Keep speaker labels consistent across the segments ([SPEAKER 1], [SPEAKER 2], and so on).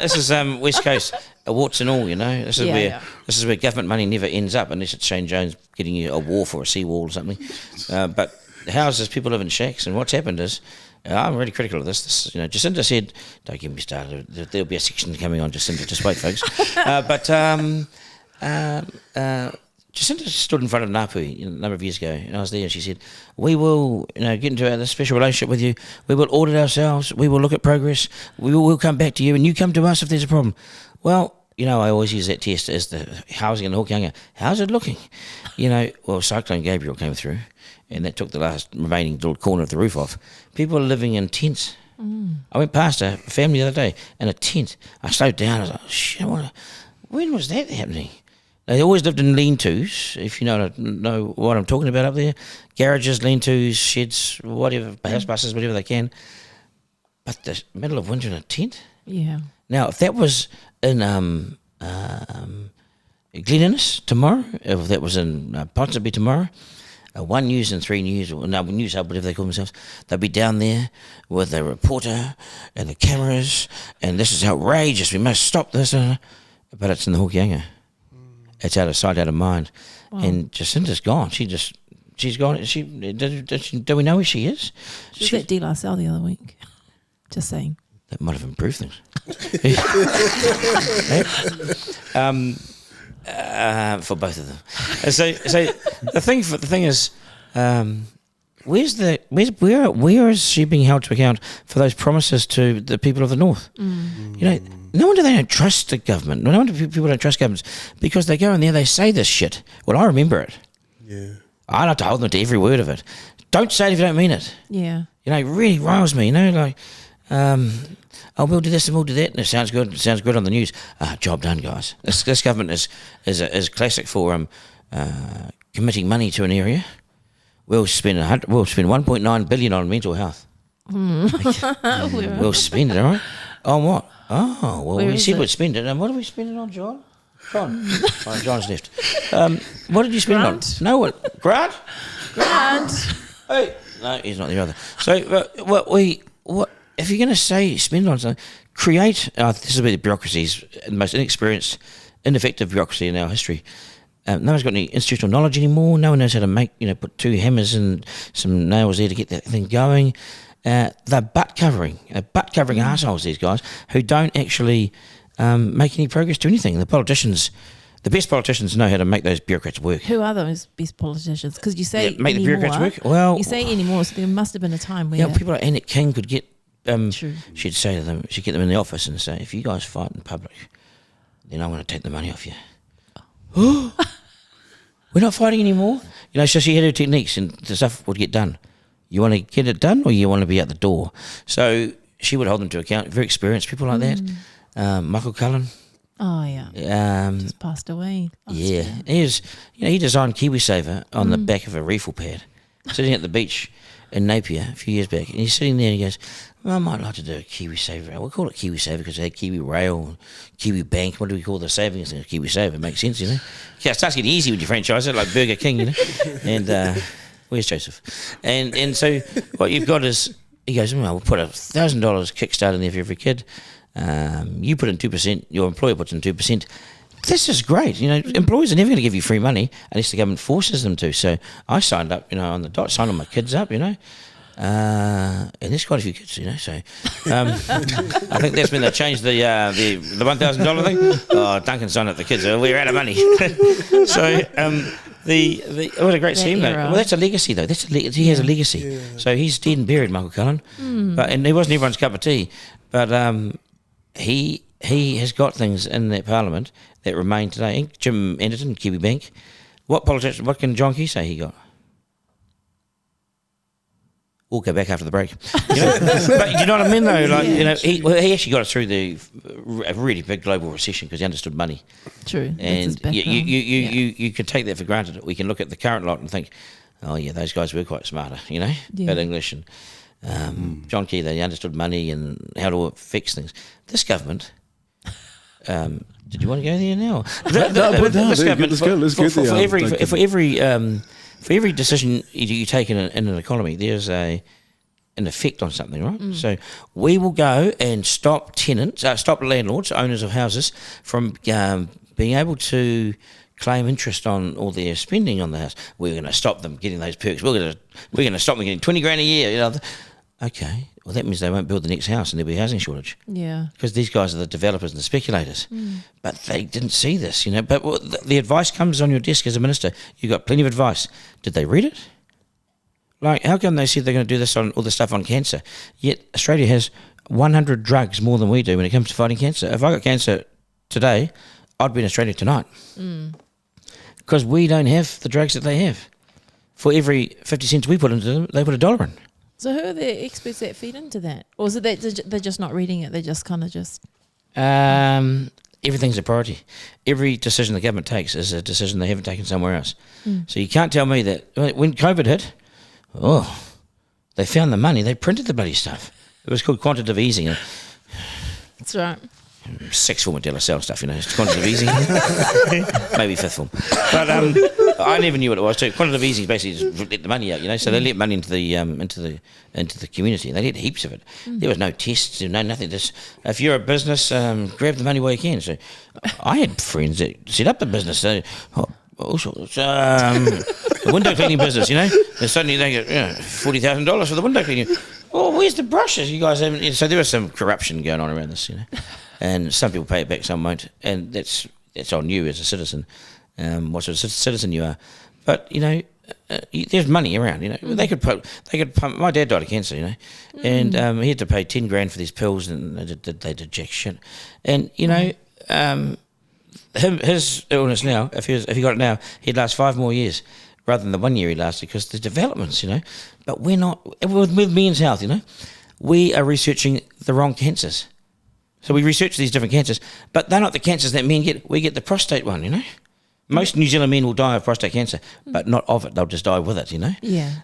[SPEAKER 1] This is West Coast, warts and all, you know. This is where government money never ends up unless it's Shane Jones getting you a wharf or a seawall or something. But houses, people live in shacks, and what's happened is, I'm really critical of this. Jacinda said, don't get me started, there'll be a section coming on Jacinda, just wait, folks. Jacinda stood in front of Ngāpu a number of years ago, and I was there, and she said, we will get into this special relationship with you, we will audit ourselves, we will look at progress, we'll come back to you, and you come to us if there's a problem. Well, I always use that test as the housing in Hokianga. How's it looking? Cyclone Gabriel came through, and that took the last remaining little corner of the roof off. People are living in tents. I went past a family the other day in a tent. I slowed down. I was like, shit, when was that happening? They always lived in lean-tos, if you know what I'm talking about up there. Garages, lean-tos, sheds, whatever, house buses, whatever they can. But the middle of winter in a tent?
[SPEAKER 2] Yeah.
[SPEAKER 1] Now, if that was in Glen Innes tomorrow, if that was in Ponsonby tomorrow, One News and 3 News, or no, News Hub, whatever they call themselves, they'll be down there with a reporter and the cameras, and this is outrageous, we must stop this. But it's in the Hokianga. It's out of sight, out of mind. Wow. And Jacinda's gone. She's gone. Do we know where she is?
[SPEAKER 2] She was at De La Salle the other week. Just saying.
[SPEAKER 1] That might have improved things. For both of them. So the thing is, where is she being held to account for those promises to the people of the north? No wonder they don't trust the government. No wonder people don't trust governments, because they go in there, they say this shit. Well, I remember it.
[SPEAKER 3] Yeah.
[SPEAKER 1] I like to hold them to every word of it. Don't say it if you don't mean it.
[SPEAKER 2] Yeah.
[SPEAKER 1] It really riles me. We'll do this and we'll do that, and it sounds good. It sounds good on the news. Job done, guys. This government is classic for committing money to an area. We'll spend 1.9 billion on mental health. We'll spend it, all right? On what? Oh, well, we said we'd spend it. And what do we spend it on, John? John's left. What did you spend
[SPEAKER 2] Grant?
[SPEAKER 1] it on? No, what? Grant? Hey. No, he's not there either. So, what if you're going to say spend on something, create, this will be the bureaucracies, the most inexperienced, ineffective bureaucracy in our history. No one's got any institutional knowledge anymore. No one knows how to make, put 2 hammers and some nails there to get that thing going. They're butt covering assholes, these guys, who don't actually make any progress to anything. The best politicians know how to make those bureaucrats work.
[SPEAKER 2] Who are those best politicians? Because you say
[SPEAKER 1] make the bureaucrats work.
[SPEAKER 2] Well, you say anymore, so there must have been a time where
[SPEAKER 1] people like Annette King could get. She'd say to them, she'd get them in the office and say, if you guys fight in public, then I'm going to take the money off you. We're not fighting anymore. So she had her techniques and the stuff would get done. You want to get it done or you want to be out the door? So she would hold them to account. Very experienced people like that. Michael Cullen.
[SPEAKER 2] Oh, yeah. Just passed away.
[SPEAKER 1] Yeah. He designed KiwiSaver on the back of a refill pad, sitting at the beach in Napier a few years back. And he's sitting there and he goes, well, I might like to do a KiwiSaver. We'll call it KiwiSaver because they had Kiwi Rail, Kiwi Bank. What do we call the savings thing? KiwiSaver. Makes sense, Yeah, it starts getting easy when you franchise it, like Burger King, And where's Joseph? And so what you've got is, he goes, well, we'll put $1,000 kickstart in there for every kid. You put in 2%, your employer puts in 2%. This is great. Employers are never going to give you free money unless the government forces them to. So I signed up, on the dot, signed all my kids up, and there's quite a few kids, So I think that's when they changed the $1,000 thing. Oh, Duncan signed up the kids. We're out of money. So it was a great scheme, though. Well, that's a legacy, though. He has a legacy.
[SPEAKER 3] Yeah.
[SPEAKER 1] So he's dead and buried, Michael Cullen. And he wasn't everyone's cup of tea, but he has got things in that parliament that remain today. Jim Anderton, Kiwi Bank. What can John Key say he got? We'll go back after the break. But you know what I mean, though? He actually got us through a really big global recession because he understood money.
[SPEAKER 2] True.
[SPEAKER 1] And you can take that for granted. We can look at the current lot and think, oh yeah, those guys were quite smarter, at English. And John Key, they understood money and how to fix things. This government. Did you want to go there now? This government, for every decision you take in an economy, there's a an effect on something, right? So we will go and stop landlords, owners of houses, from being able to claim interest on all their spending on the house. We're going to stop them getting those perks. We're going to stop them getting $20,000 a year. You know? Okay, well that means they won't build the next house and there'll be a housing shortage.
[SPEAKER 2] Yeah.
[SPEAKER 1] Because these guys are the developers and the speculators. But they didn't see this, you know. But the advice comes on your desk as a minister. You've got plenty of advice. Did they read it? Like, how come they said they're going to do this on all the stuff on cancer? Yet Australia has 100 drugs more than we do when it comes to fighting cancer. If I got cancer today, I'd be in Australia tonight. Because we don't have the drugs that they have. For every 50 cents we put into them, they put $1 in.
[SPEAKER 2] So who are the experts that feed into that? Or is it that they're just not reading it? They're just kind of just...
[SPEAKER 1] Everything's a priority. Every decision the government takes is a decision they haven't taken somewhere else. So you can't tell me that when COVID hit, they found the money, they printed the bloody stuff. It was called quantitative easing.
[SPEAKER 2] That's right.
[SPEAKER 1] Sixth form of De La Salle stuff, you know, it's quantitative easing. Maybe fifth form. But I never knew what it was. So quantitative easing is basically just let the money out, you know. So they let money into the community. They let heaps of it. There was no tests, no nothing. Just if you're a business, grab the money while you can. So I had friends that set up the business. All sorts. The window cleaning business, you know. And suddenly they get $40,000 for the window cleaning. Oh, where's the brushes? You guys haven't. So there was some corruption going on around this, you know. And some people pay it back, some won't. And that's on you as a citizen, what sort of citizen you are. But, you know, there's money around, you know. They could pump. My dad died of cancer, you know. And he had to pay $10,000 for these pills, and they did jack shit. And, you know, his illness now, if he got it now, he'd last 5 more years rather than the 1 year he lasted, because the developments, you know. But we're not, with men's health, you know, we are researching the wrong cancers. So we research these different cancers, but they're not the cancers that men get. We get the prostate one, you know. Most New Zealand men will die of prostate cancer, but not of it. They'll just die with it, you know.
[SPEAKER 2] Yeah.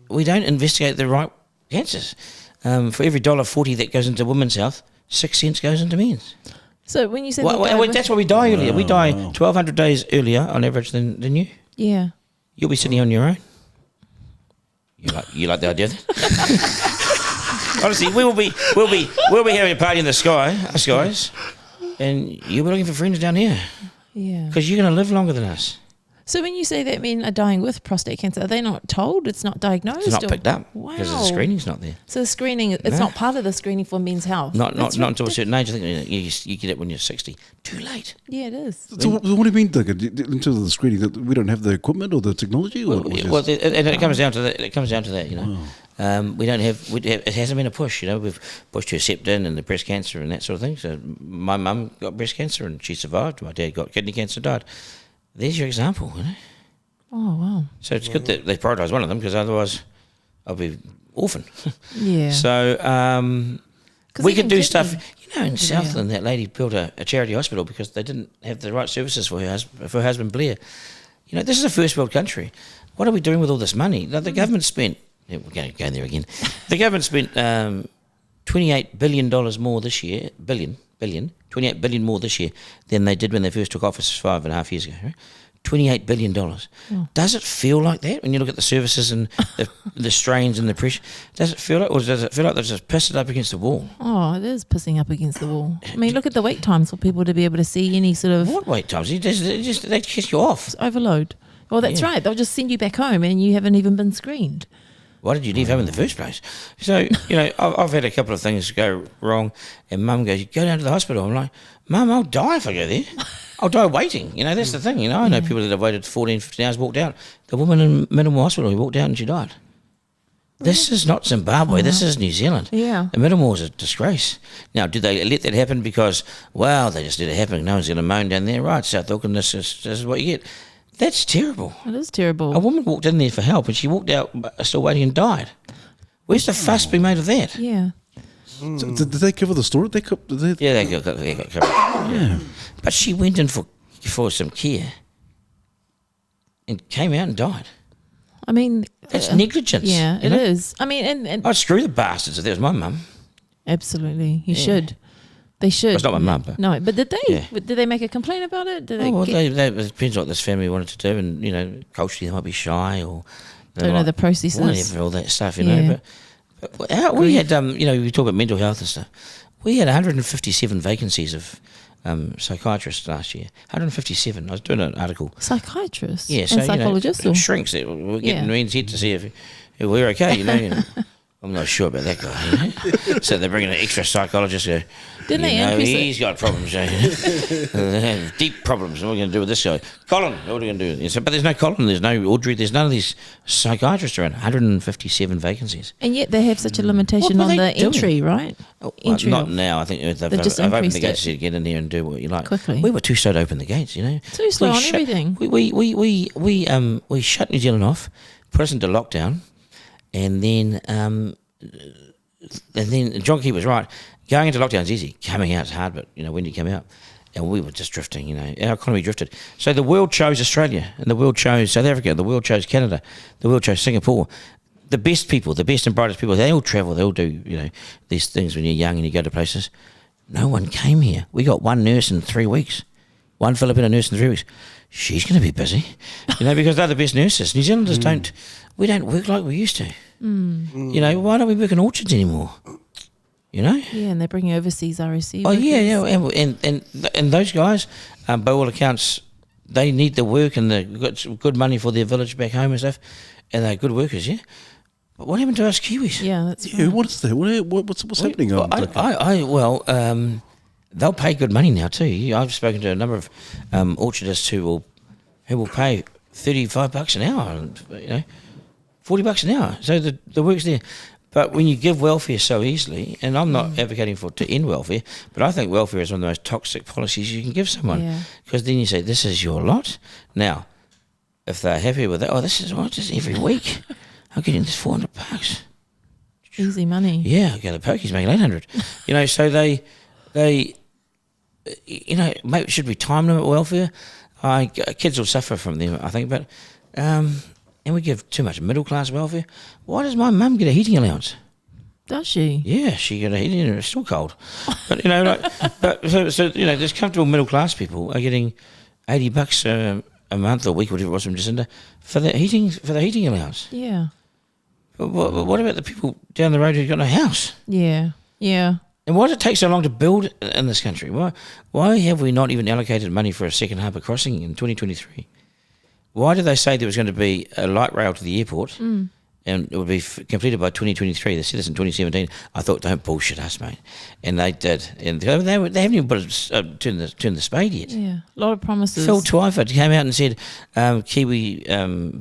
[SPEAKER 1] We don't investigate the right cancers. For every $1.40 that goes into women's health, 6 cents goes into men's.
[SPEAKER 2] So when you said
[SPEAKER 1] that's why we die earlier. We die 1,200 days earlier on average than you.
[SPEAKER 2] Yeah.
[SPEAKER 1] You'll be sitting on your own. You like the idea of that? Honestly, we'll be having a party in the skies, and you'll be looking for friends down here.
[SPEAKER 2] Yeah.
[SPEAKER 1] Because you're going to live longer than us.
[SPEAKER 2] So when you say that men are dying with prostate cancer, are they not told? It's not diagnosed?
[SPEAKER 1] It's not picked up.
[SPEAKER 2] Wow.
[SPEAKER 1] Because the screening's not there.
[SPEAKER 2] So the screening, it's not part of the screening for men's health?
[SPEAKER 1] Not until a certain age. I think you get it when you're 60. Too late.
[SPEAKER 2] Yeah, it is.
[SPEAKER 3] So what do you mean, Duncan? In terms of the screening, that we don't have the equipment or the technology?
[SPEAKER 1] And it comes down to that. It comes down to that, you know. We don't have. It hasn't been a push, you know. We've pushed Herceptin and the breast cancer and that sort of thing. So my mum got breast cancer and she survived. My dad got kidney cancer, died. There's your example, you know.
[SPEAKER 2] Oh, wow.
[SPEAKER 1] So it's good that they prioritise one of them, because otherwise I'll be orphan.
[SPEAKER 2] Yeah.
[SPEAKER 1] So we could do stuff. You know, in Southland, that lady built a charity hospital because they didn't have the right services for her husband Blair. You know, this is a first world country. What are we doing with all this money? Now, the government spent... We're going to go there again. The government spent $28 billion more this year, $28 billion more this year than they did when they first took office 5.5 years ago. Right? $28 billion. Does it feel like that when you look at the services and the strains and the pressure? Does it feel like, or does it feel like they've just pissed it up against the wall?
[SPEAKER 2] Oh, it is pissing up against the wall. I mean, look at the wait times for people to be able to see any sort of...
[SPEAKER 1] What wait times? They kiss you off.
[SPEAKER 2] It's overload. Well, that's right. They'll just send you back home and you haven't even been screened.
[SPEAKER 1] Why did you leave home in the first place? So, you know, I've had a couple of things go wrong, and Mum goes, go down to the hospital. I'm like, Mum, I'll die if I go there. I'll die waiting. You know, that's the thing. You know, I know people that have waited 14, 15 hours, walked out. The woman in Minimal Hospital, who walked out and she died. This is not Zimbabwe. This is New Zealand.
[SPEAKER 2] Yeah.
[SPEAKER 1] The Minimal is a disgrace. Now, did they let that happen because, well, they just let it happen. No one's going to moan down there. Right, South Auckland, this is what you get. That's terrible.
[SPEAKER 2] It is terrible.
[SPEAKER 1] A woman walked in there for help and she walked out still waiting and died. Where's the fuss be made of that?
[SPEAKER 2] Yeah.
[SPEAKER 3] So did they cover the story?
[SPEAKER 1] Yeah, they got covered. Yeah. But she went in for some care and came out and died.
[SPEAKER 2] I mean...
[SPEAKER 1] That's negligence.
[SPEAKER 2] Yeah, it is. I mean, and
[SPEAKER 1] I'd screw the bastards if that was my mum.
[SPEAKER 2] Absolutely. You should. They should.
[SPEAKER 1] Well, it's not my mum, but...
[SPEAKER 2] No, but did they? Yeah. Did they make a complaint about it? Did
[SPEAKER 1] it depends what this family wanted to do, and, you know, culturally they might be shy or...
[SPEAKER 2] Don't know the processes.
[SPEAKER 1] Whatever, all that stuff, you know. We had, we talk about mental health and stuff. We had 157 vacancies of psychiatrists last year. 157. I was doing an article.
[SPEAKER 2] Psychiatrists?
[SPEAKER 1] Yeah,
[SPEAKER 2] and psychologists? Or?
[SPEAKER 1] Shrinks. We're getting men's head to see if we're okay, I'm not sure about that guy. So they're bringing an extra psychologist.
[SPEAKER 2] Didn't they increase it?
[SPEAKER 1] He's got problems. They have deep problems. What are we going to do with this guy? Colin, what are we going to do? But there's no Colin, there's no Audrey, there's none of these psychiatrists around. 157 vacancies.
[SPEAKER 2] And yet they have such a limitation on the entry, right? Entry
[SPEAKER 1] not now. I think they've opened the gates to get in there and do what you like.
[SPEAKER 2] Quickly.
[SPEAKER 1] We were too slow to open the gates,
[SPEAKER 2] Too slow on everything.
[SPEAKER 1] We shut New Zealand off, put us into lockdown, and then John Key was right. Going into lockdown is easy. Coming out is hard, but when you come out, and we were just drifting. Our economy drifted. So the world chose Australia, and the world chose South Africa, the world chose Canada, the world chose Singapore. The best people, the best and brightest people, they all travel. They all do these things when you're young and you go to places. No one came here. We got one nurse in 3 weeks. One Filipino nurse in 3 weeks. She's going to be busy, because they're the best nurses. New Zealanders don't work like we used to. Why don't we work in orchards anymore?
[SPEAKER 2] Yeah, and they're bringing overseas RSC.
[SPEAKER 1] Oh, yeah, and those guys, by all accounts, they need the work and they got good money for their village back home and stuff, and they're good workers, yeah. But what happened to us Kiwis?
[SPEAKER 2] Yeah, that's right.
[SPEAKER 3] Yeah, what is that? What's happening?
[SPEAKER 1] They'll pay good money now too. I've spoken to a number of orchardists who will pay $35 an hour, $40 an hour. So the work's there. But when you give welfare so easily, and I'm not advocating to end welfare, but I think welfare is one of the most toxic policies you can give someone. Because then you say, this is your lot. Now, if they're happy with that, this is just every week. I'm getting this $400.
[SPEAKER 2] Easy money.
[SPEAKER 1] Yeah, okay, the pokey's making 800. So they should be time limit welfare. Kids will suffer from them, I think, but and we give too much middle class welfare. Why does my mum get a heating allowance?
[SPEAKER 2] Does she?
[SPEAKER 1] Yeah, she got a heating, and it's still cold. But there's comfortable middle class people are getting $80 a month or week, whatever it was from Jacinda, for the heating allowance.
[SPEAKER 2] Yeah.
[SPEAKER 1] But what about the people down the road who've got no house?
[SPEAKER 2] Yeah. Yeah.
[SPEAKER 1] And why does it take so long to build in this country? Why have we not even allocated money for a second harbour crossing in 2023? Why did they say there was going to be a light rail to the airport and it would be completed by 2023? They said this in 2017. I thought, don't bullshit us, mate. And they did. And they haven't even turned the spade yet.
[SPEAKER 2] Yeah, a lot of promises.
[SPEAKER 1] Phil Twyford came out and said, Kiwi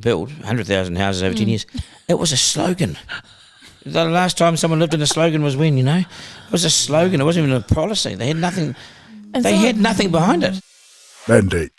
[SPEAKER 1] built 100,000 houses over 10 years. It was a slogan. The last time someone lived in a slogan was when, It was a slogan. It wasn't even a policy. They had nothing. They had nothing behind it.
[SPEAKER 4] Mandate.